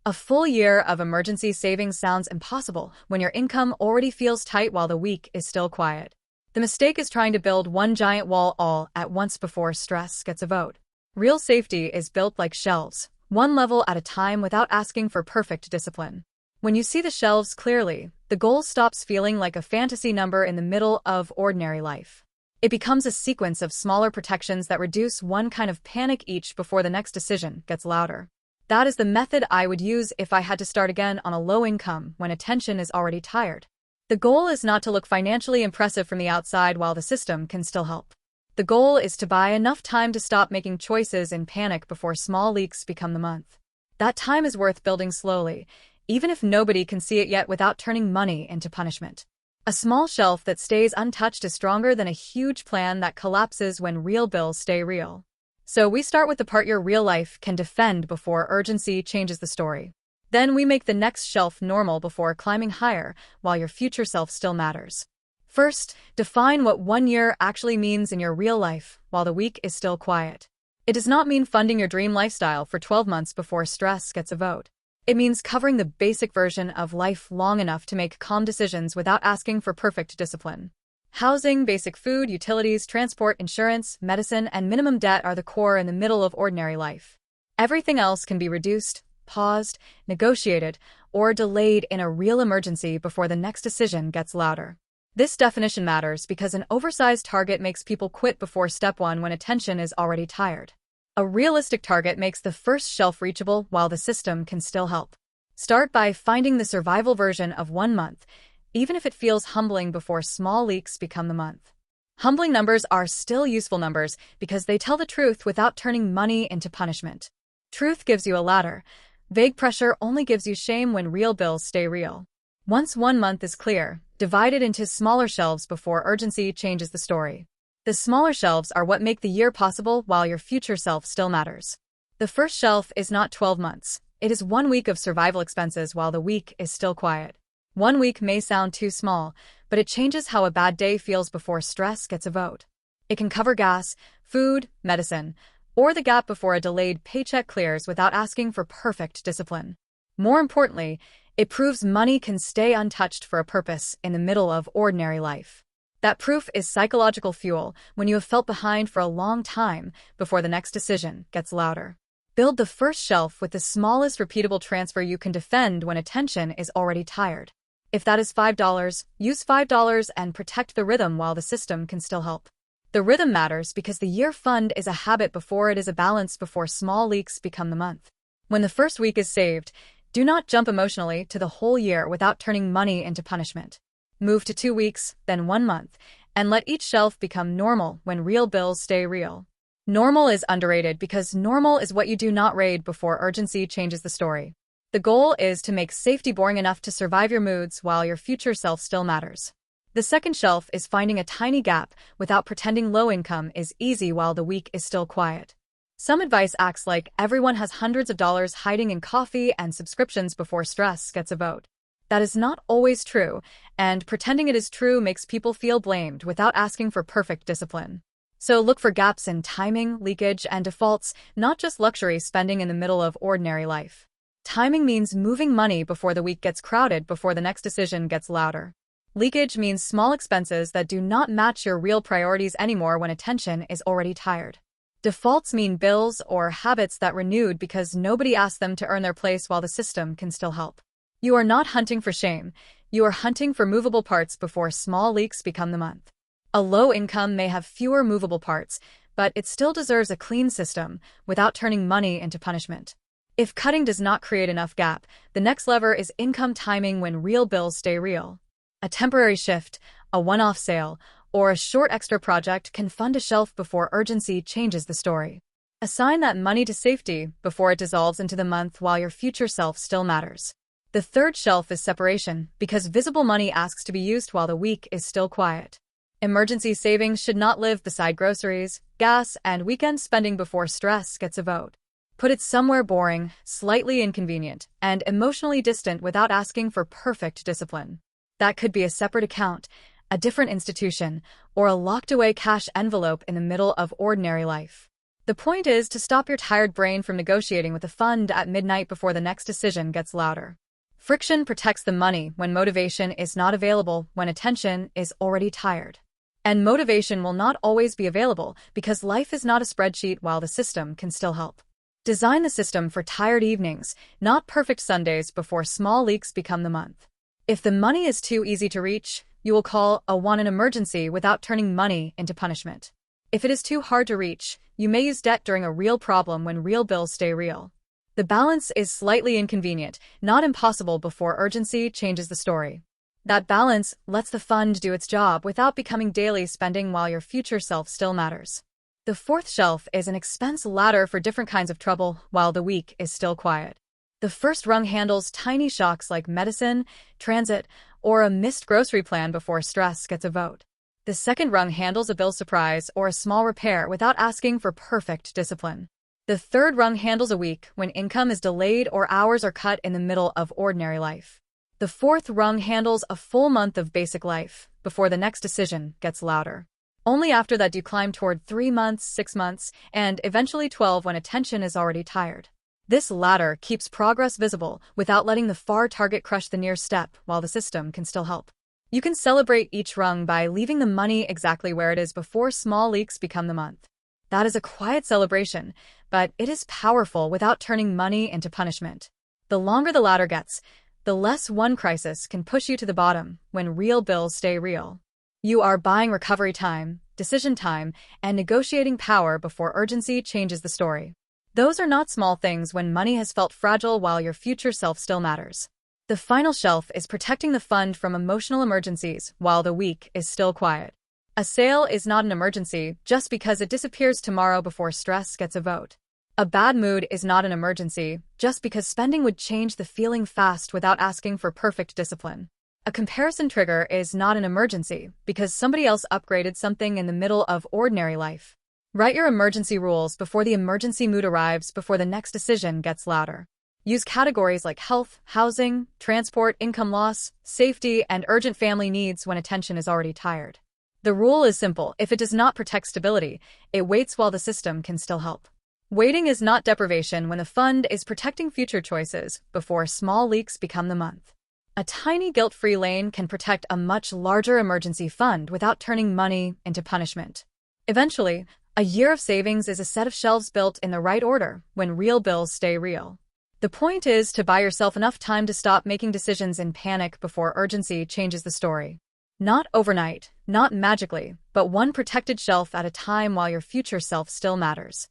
A full year of emergency savings sounds impossible when your income already feels tight while the week is still quiet. The mistake is trying to build one giant wall all at once before stress gets a vote. Real safety is built like shelves, one level at a time without asking for perfect discipline. When you see the shelves clearly, the goal stops feeling like a fantasy number in the middle of ordinary life. It becomes a sequence of smaller protections that reduce one kind of panic each before the next decision gets louder. That is the method I would use if I had to start again on a low income when attention is already tired. The goal is not to look financially impressive from the outside while the system can still help. The goal is to buy enough time to stop making choices in panic before small leaks become the month. That time is worth building slowly, even if nobody can see it yet without turning money into punishment. A small shelf that stays untouched is stronger than a huge plan that collapses when real bills stay real. So we start with the part your real life can defend before urgency changes the story. Then we make the next shelf normal before climbing higher while your future self still matters. First, define what 1 year actually means in your real life while the week is still quiet. It does not mean funding your dream lifestyle for 12 months before stress gets a vote. It means covering the basic version of life long enough to make calm decisions without asking for perfect discipline. Housing, basic food, utilities, transport, insurance, medicine, and minimum debt are the core in the middle of ordinary life. Everything else can be reduced, paused, negotiated, or delayed in a real emergency before the next decision gets louder. This definition matters because an oversized target makes people quit before step one when attention is already tired. A realistic target makes the first shelf reachable while the system can still help. Start by finding the survival version of 1 month, even if it feels humbling before small leaks become the month. Humbling numbers are still useful numbers because they tell the truth without turning money into punishment. Truth gives you a ladder. Vague pressure only gives you shame when real bills stay real. Once 1 month is clear, divide it into smaller shelves before urgency changes the story. The smaller shelves are what make the year possible while your future self still matters. The first shelf is not 12 months. It is 1 week of survival expenses while the week is still quiet. 1 week may sound too small, but it changes how a bad day feels before stress gets a vote. It can cover gas, food, medicine, or the gap before a delayed paycheck clears without asking for perfect discipline. More importantly, it proves money can stay untouched for a purpose in the middle of ordinary life. That proof is psychological fuel when you have felt behind for a long time before the next decision gets louder. Build the first shelf with the smallest repeatable transfer you can defend when attention is already tired. If that is $5, use $5 and protect the rhythm while the system can still help. The rhythm matters because the year fund is a habit before it is a balance before small leaks become the month. When the first week is saved, do not jump emotionally to the whole year without turning money into punishment. Move to 2 weeks, then 1 month, and let each shelf become normal when real bills stay real. Normal is underrated because normal is what you do not raid before urgency changes the story. The goal is to make safety boring enough to survive your moods while your future self still matters. The second shelf is finding a tiny gap without pretending low income is easy while the week is still quiet. Some advice acts like everyone has hundreds of dollars hiding in coffee and subscriptions before stress gets a vote. That is not always true, and pretending it is true makes people feel blamed without asking for perfect discipline. So look for gaps in timing, leakage, and defaults, not just luxury spending in the middle of ordinary life. Timing means moving money before the week gets crowded before the next decision gets louder. Leakage means small expenses that do not match your real priorities anymore when attention is already tired. Defaults mean bills or habits that renewed because nobody asked them to earn their place while the system can still help. You are not hunting for shame. You are hunting for movable parts before small leaks become the month. A low income may have fewer movable parts, but it still deserves a clean system without turning money into punishment. If cutting does not create enough gap, the next lever is income timing when real bills stay real. A temporary shift, a one-off sale, or a short extra project can fund a shelf before urgency changes the story. Assign that money to safety before it dissolves into the month while your future self still matters. The third shelf is separation because visible money asks to be used while the week is still quiet. Emergency savings should not live beside groceries, gas, and weekend spending before stress gets a vote. Put it somewhere boring, slightly inconvenient, and emotionally distant without asking for perfect discipline. That could be a separate account, a different institution, or a locked-away cash envelope in the middle of ordinary life. The point is to stop your tired brain from negotiating with the fund at midnight before the next decision gets louder. Friction protects the money when motivation is not available, when attention is already tired. And motivation will not always be available because life is not a spreadsheet while the system can still help. Design the system for tired evenings, not perfect Sundays before small leaks become the month. If the money is too easy to reach, you will call a one an emergency without turning money into punishment. If it is too hard to reach, you may use debt during a real problem when real bills stay real. The balance is slightly inconvenient, not impossible before urgency changes the story. That balance lets the fund do its job without becoming daily spending while your future self still matters. The fourth shelf is an expense ladder for different kinds of trouble while the week is still quiet. The first rung handles tiny shocks like medicine, transit, or a missed grocery plan before stress gets a vote. The second rung handles a bill surprise or a small repair without asking for perfect discipline. The third rung handles a week when income is delayed or hours are cut in the middle of ordinary life. The fourth rung handles a full month of basic life before the next decision gets louder. Only after that do you climb toward 3 months, 6 months, and eventually 12 when attention is already tired. This ladder keeps progress visible without letting the far target crush the near step while the system can still help. You can celebrate each rung by leaving the money exactly where it is before small leaks become the month. That is a quiet celebration, but it is powerful without turning money into punishment. The longer the ladder gets, the less one crisis can push you to the bottom when real bills stay real. You are buying recovery time, decision time, and negotiating power before urgency changes the story. Those are not small things when money has felt fragile while your future self still matters. The final shelf is protecting the fund from emotional emergencies while the week is still quiet. A sale is not an emergency just because it disappears tomorrow before stress gets a vote. A bad mood is not an emergency just because spending would change the feeling fast without asking for perfect discipline. A comparison trigger is not an emergency because somebody else upgraded something in the middle of ordinary life. Write your emergency rules before the emergency mood arrives before the next decision gets louder. Use categories like health, housing, transport, income loss, safety, and urgent family needs when attention is already tired. The rule is simple. If it does not protect stability, it waits while the system can still help. Waiting is not deprivation when the fund is protecting future choices before small leaks become the month. A tiny guilt-free lane can protect a much larger emergency fund without turning money into punishment. Eventually, a year of savings is a set of shelves built in the right order when real bills stay real. The point is to buy yourself enough time to stop making decisions in panic before urgency changes the story. Not overnight, not magically, but one protected shelf at a time while your future self still matters.